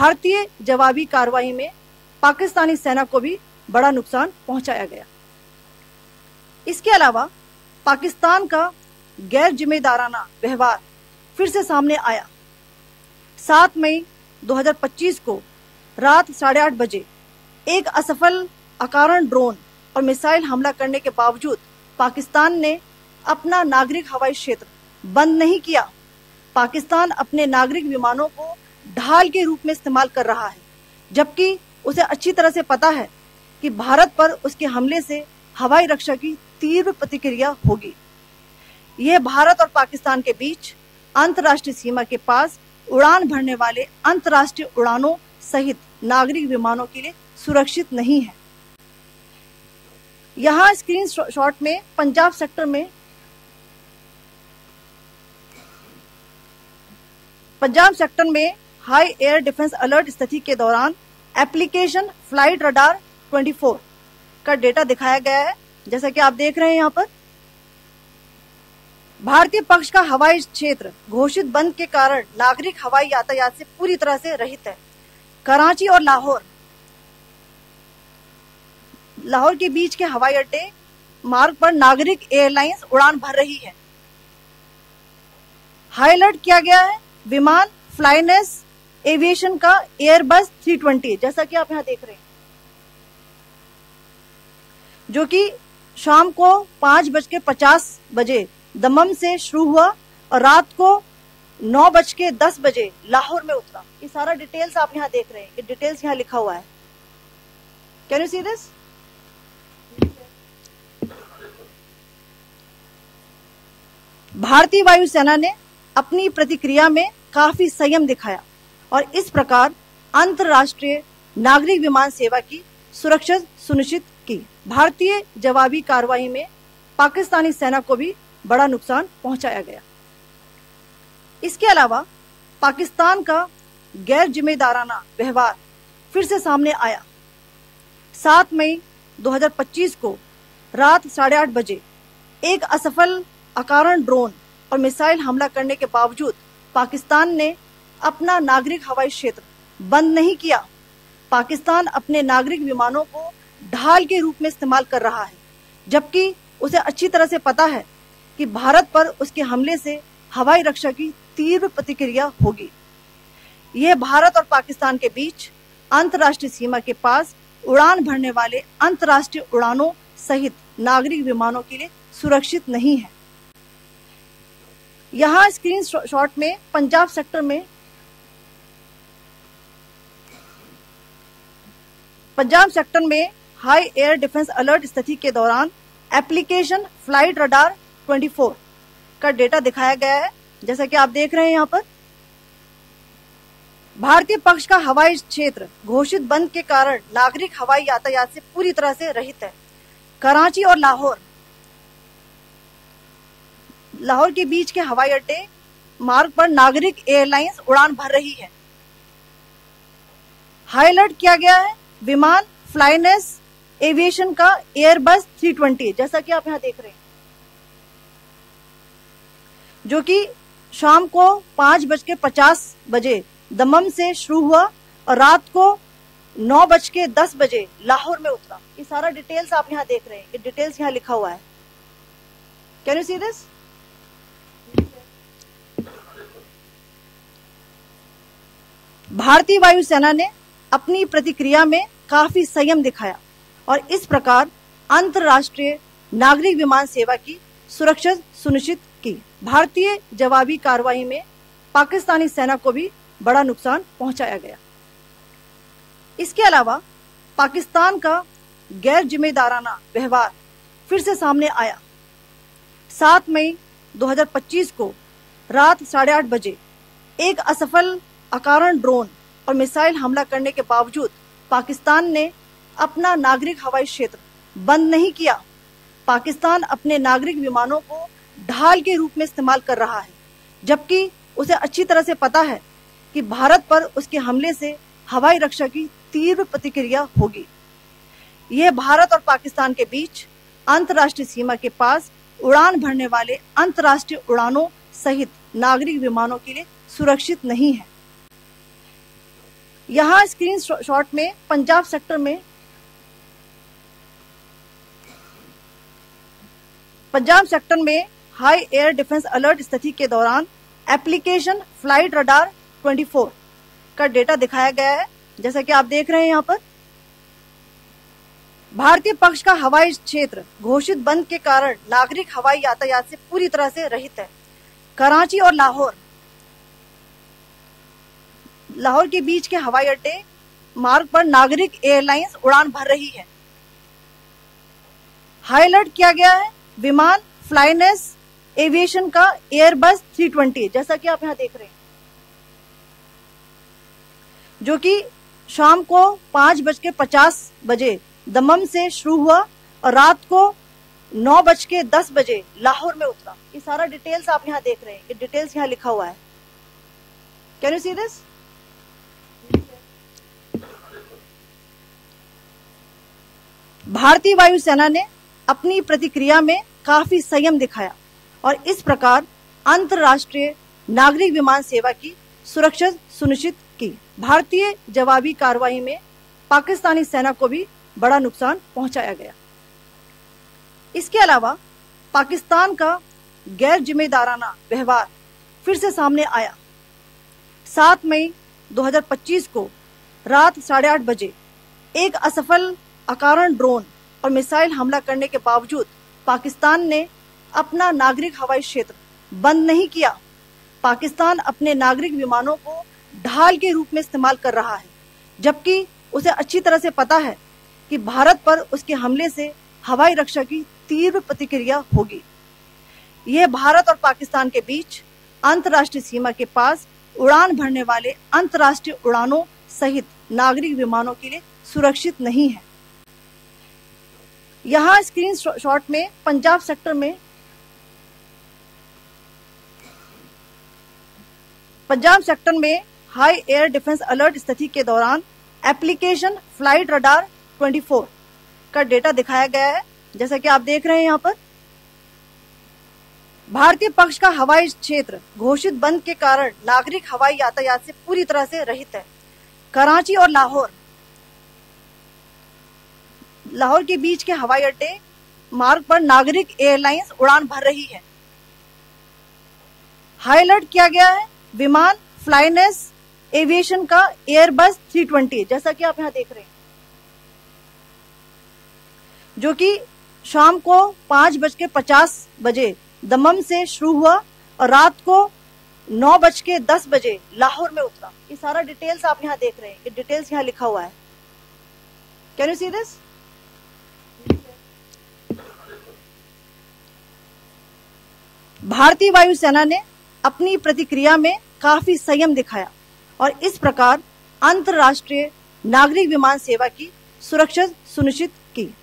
भारतीय जवाबी कार्रवाई में पाकिस्तानी सेना को भी बड़ा नुकसान पहुंचाया गया। इसके अलावा पाकिस्तान का गैर जिम्मेदाराना व्यवहार फिर से सामने आया। 7 मई 2025 को रात 8:30 बजे एक असफल अकारण ड्रोन और मिसाइल हमला करने के बावजूद पाकिस्तान ने अपना नागरिक हवाई क्षेत्र बंद नहीं किया। पाकिस्तान अपने नागरिक विमानों को ढाल के रूप में इस्तेमाल कर रहा है, जबकि उसे अच्छी तरह से पता है कि भारत पर उसके हमले से हवाई रक्षा की तीव्र प्रतिक्रिया होगी। यह भारत और पाकिस्तान के बीच अंतर्राष्ट्रीय सीमा के पास उड़ान भरने वाले अंतर्राष्ट्रीय उड़ानों सहित नागरिक विमानों के लिए सुरक्षित नहीं है। यहाँ स्क्रीन शॉट में पंजाब सेक्टर में हाई एयर डिफेंस अलर्ट स्थिति के दौरान एप्लीकेशन फ्लाइट रडार 24 का डेटा दिखाया गया है। जैसा कि आप देख रहे हैं यहाँ पर भारतीय पक्ष का हवाई क्षेत्र घोषित बंद के कारण नागरिक हवाई यातायात से पूरी तरह से रहित है। कराची और लाहौर के बीच के हवाई अड्डे मार्ग पर नागरिक एयरलाइंस उड़ान भर रही है। हाई अलर्ट किया गया है विमान फ्लाइनेस एविएशन का एयरबस 320, जैसा कि आप यहां देख रहे हैं, जो कि शाम को 5:50 बजे दमम से शुरू हुआ और रात को 9:10 बजे लाहौर में उतरा। ये सारा डिटेल्स आप यहां देख रहे हैं, ये डिटेल्स यहां लिखा हुआ है। Can you see this? भारतीय वायुसेना ने अपनी प्रतिक्रिया में काफी संयम दिखाया और इस प्रकार अंतर्राष्ट्रीय नागरिक विमान सेवा की सुरक्षा सुनिश्चित की। भारतीय जवाबी कार्रवाई में पाकिस्तानी सेना को भी बड़ा नुकसान पहुंचाया गया। इसके अलावा पाकिस्तान का गैर जिम्मेदाराना व्यवहार फिर से सामने आया। 7 मई 2025 को रात 8:30 बजे एक असफल अकारण ड्रोन और मिसाइल हमला करने के बावजूद पाकिस्तान ने अपना नागरिक हवाई क्षेत्र बंद नहीं किया। पाकिस्तान अपने नागरिक विमानों को ढाल के रूप में इस्तेमाल कर रहा है, जबकि उसे अच्छी तरह से पता है कि भारत पर उसके हमले से हवाई रक्षा की तीव्र प्रतिक्रिया होगी। यह भारत और पाकिस्तान के बीच अंतर्राष्ट्रीय सीमा के पास उड़ान भरने वाले अंतर्राष्ट्रीय उड़ानों सहित नागरिक विमानों के लिए सुरक्षित नहीं है। यहाँ स्क्रीन शॉट में पंजाब सेक्टर में हाई एयर डिफेंस अलर्ट स्थिति के दौरान एप्लीकेशन फ्लाइट रडार 24 का डेटा दिखाया गया है। जैसा कि आप देख रहे हैं यहाँ पर भारतीय पक्ष का हवाई क्षेत्र घोषित बंद के कारण नागरिक हवाई यातायात से पूरी तरह से रहित है। कराची और लाहौर के बीच के हवाई अड्डे मार्ग पर नागरिक एयरलाइंस उड़ान भर रही है। हाई अलर्ट किया गया है विमान फ्लाइनेस एविएशन का एयरबस 320, जैसा कि आप यहां देख रहे हैं, जो कि शाम को 5:50 बजे दमम से शुरू हुआ और रात को 9:10 बजे लाहौर में उतरा। ये सारा डिटेल्स आप यहां देख रहे हैं, ये डिटेल्स यहां लिखा हुआ है। Can you see this? भारतीय वायुसेना ने अपनी प्रतिक्रिया में काफी संयम दिखाया और इस प्रकार अंतर्राष्ट्रीय नागरिक विमान सेवा की सुरक्षा सुनिश्चित की। भारतीय जवाबी कार्रवाई में पाकिस्तानी सेना को भी बड़ा नुकसान पहुंचाया गया। इसके अलावा पाकिस्तान का गैर जिम्मेदाराना व्यवहार फिर से सामने आया। 7 मई 2025 को रात 8:30 बजे एक असफल अकारण ड्रोन और मिसाइल हमला करने के बावजूद पाकिस्तान ने अपना नागरिक हवाई क्षेत्र बंद नहीं किया। पाकिस्तान अपने नागरिक विमानों को ढाल के रूप में इस्तेमाल कर रहा है, जबकि उसे अच्छी तरह से पता है कि भारत पर उसके हमले से हवाई रक्षा की तीव्र प्रतिक्रिया होगी। यह भारत और पाकिस्तान के बीच अंतर्राष्ट्रीय सीमा के पास उड़ान भरने वाले अंतर्राष्ट्रीय उड़ानों सहित नागरिक विमानों के लिए सुरक्षित नहीं है। यहाँ स्क्रीन शॉट में पंजाब सेक्टर में हाई एयर डिफेंस अलर्ट स्थिति के दौरान एप्लीकेशन फ्लाइट रडार 24 का डेटा दिखाया गया है। जैसा कि आप देख रहे हैं यहाँ पर भारतीय पक्ष का हवाई क्षेत्र घोषित बंद के कारण नागरिक हवाई यातायात से पूरी तरह से रहित है। कराची और लाहौर के बीच के हवाई अड्डे मार्ग पर नागरिक एयरलाइंस उड़ान भर रही है। हाई अलर्ट किया गया है विमान फ्लाइनेस एविएशन का एयरबस 320, जैसा कि आप यहां देख रहे हैं, जो कि शाम को 5:50 बजे दमम से शुरू हुआ और रात को 9:10 बजे लाहौर में उतरा। ये सारा डिटेल्स आप यहां देख रहे हैं, ये डिटेल्स यहां लिखा हुआ है। Can you see this? भारतीय वायुसेना ने अपनी प्रतिक्रिया में काफी संयम दिखाया और इस प्रकार अंतरराष्ट्रीय नागरिक विमान सेवा की सुरक्षा सुनिश्चित की। भारतीय जवाबी कार्रवाई में पाकिस्तानी सेना को भी बड़ा नुकसान पहुंचाया गया। इसके अलावा पाकिस्तान का गैर जिम्मेदाराना व्यवहार फिर से सामने आया। 7 मई 2025 को रात 8:30 बजे एक असफल अकारण ड्रोन और मिसाइल हमला करने के बावजूद पाकिस्तान ने अपना नागरिक हवाई क्षेत्र बंद नहीं किया। पाकिस्तान अपने नागरिक विमानों को ढाल के रूप में इस्तेमाल कर रहा है, जबकि उसे अच्छी तरह से पता है कि भारत पर उसके हमले से हवाई रक्षा की तीव्र प्रतिक्रिया होगी। यह भारत और पाकिस्तान के बीच अंतर्राष्ट्रीय सीमा के पास उड़ान भरने वाले अंतर्राष्ट्रीय उड़ानों सहित नागरिक विमानों के लिए सुरक्षित नहीं है। यहाँ स्क्रीन शॉट में पंजाब सेक्टर में हाई एयर डिफेंस अलर्ट स्थिति के दौरान एप्लीकेशन फ्लाइट रडार 24 का डेटा दिखाया गया है। जैसा कि आप देख रहे हैं यहाँ पर भारतीय पक्ष का हवाई क्षेत्र घोषित बंद के कारण नागरिक हवाई यातायात से पूरी तरह से रहित है। कराची और लाहौर के बीच के हवाई अड्डे मार्ग पर नागरिक एयरलाइंस उड़ान भर रही है। हाई अलर्ट किया गया है विमान फ्लाइनेस एविएशन का एयरबस 320, जैसा कि आप यहां देख रहे हैं, जो कि शाम को 5:50 बजे दमम से शुरू हुआ और रात को 9:10 बजे लाहौर में उतरा। ये सारा डिटेल्स आप यहां देख रहे हैं, ये डिटेल्स यहां लिखा हुआ है। Can you see this? भारतीय वायुसेना ने अपनी प्रतिक्रिया में काफी संयम दिखाया और इस प्रकार अंतरराष्ट्रीय नागरिक विमान सेवा की सुरक्षा सुनिश्चित की।